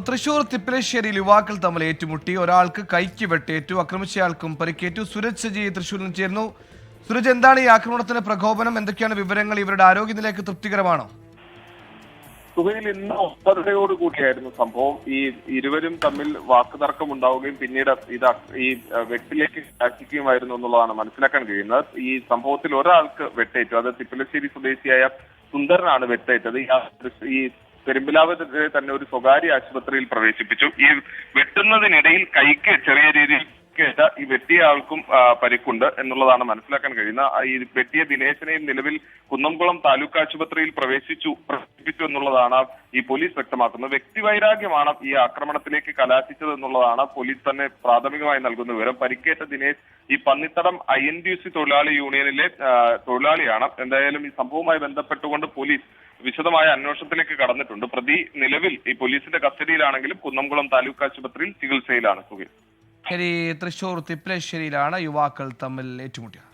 തൃശൂർ തിപ്പലശ്ശേരിയിൽ യുവാക്കൾ തമ്മിൽ ഏറ്റുമുട്ടി. ഒരാൾക്ക് കൈക്ക് വെട്ടേറ്റു, ആക്രമിച്ചയാൾക്കും പരിക്കേറ്റു. സുരജ് സജി തൃശൂരിൽ നിന്ന് ചേർന്നു. സുരജ്, എന്താണ് ഈ ആക്രമണത്തിന് പ്രകോപനം? എന്തൊക്കെയാണ് വിവരങ്ങൾ? ഇവരുടെ ആരോഗ്യനിലയ്ക്ക് തൃപ്തികരമാണോ? സുഹൈൽ ഇന്ന് 9:30 കൂടിയായിരുന്നു സംഭവം. ഈ ഇരുവരും തമ്മിൽ വാക്കുതർക്കം ഉണ്ടാവുകയും പിന്നീട് ഈ വെട്ടിലേക്ക് കലാശിക്കുകയുമായിരുന്നു എന്നുള്ളതാണ് മനസ്സിലാക്കാൻ കഴിയുന്നത്. ഈ സംഭവത്തിൽ ഒരാൾക്ക് വെട്ടേറ്റു. അത് തിപ്പലശ്ശേരി സ്വദേശിയായ സുന്ദരനാണ് വെട്ടേറ്റത്. ഈ പെരുമ്പിലാവ് തന്നെ ഒരു സ്വകാര്യ ആശുപത്രിയിൽ പ്രവേശിപ്പിച്ചു. ഈ വെട്ടുന്നതിനിടയിൽ കൈക്ക് ചെറിയ രീതിയിൽ ഈ വെട്ടിയ ആൾക്കും പരിക്കുണ്ട് എന്നുള്ളതാണ് മനസ്സിലാക്കാൻ കഴിയുന്ന. ഈ വെട്ടിയ ദിനേശനെയും നിലവിൽ കുന്നംകുളം താലൂക്ക് ആശുപത്രിയിൽ പ്രവേശിപ്പിച്ചു എന്നുള്ളതാണ് ഈ പോലീസ് വ്യക്തമാക്കുന്നത്. വ്യക്തിവൈരാഗ്യമാണ് ഈ ആക്രമണത്തിലേക്ക് കലാശിച്ചത് എന്നുള്ളതാണ് പോലീസ് തന്നെ പ്രാഥമികമായി നൽകുന്ന വിവരം. പരിക്കേറ്റ ദിനേശ് ഈ പന്നിത്തടം INTUC തൊഴിലാളി യൂണിയനിലെ തൊഴിലാളിയാണ്. എന്തായാലും ഈ സംഭവവുമായി ബന്ധപ്പെട്ടുകൊണ്ട് പോലീസ് വിശദമായ അന്വേഷണത്തിലേക്ക് കടന്നിട്ടുണ്ട്. പ്രതി നിലവിൽ ഈ പോലീസിന്റെ കസ്റ്റഡിയിലാണെങ്കിലും കുന്നംകുളം താലൂക്ക് ആശുപത്രിയിൽ ചികിത്സയിലാണ്. സുഖം. തൃശൂർ തിപ്പലശ്ശേരിയിലാണ് യുവാക്കൾ തമ്മിൽ ഏറ്റുമുട്ടിയത്.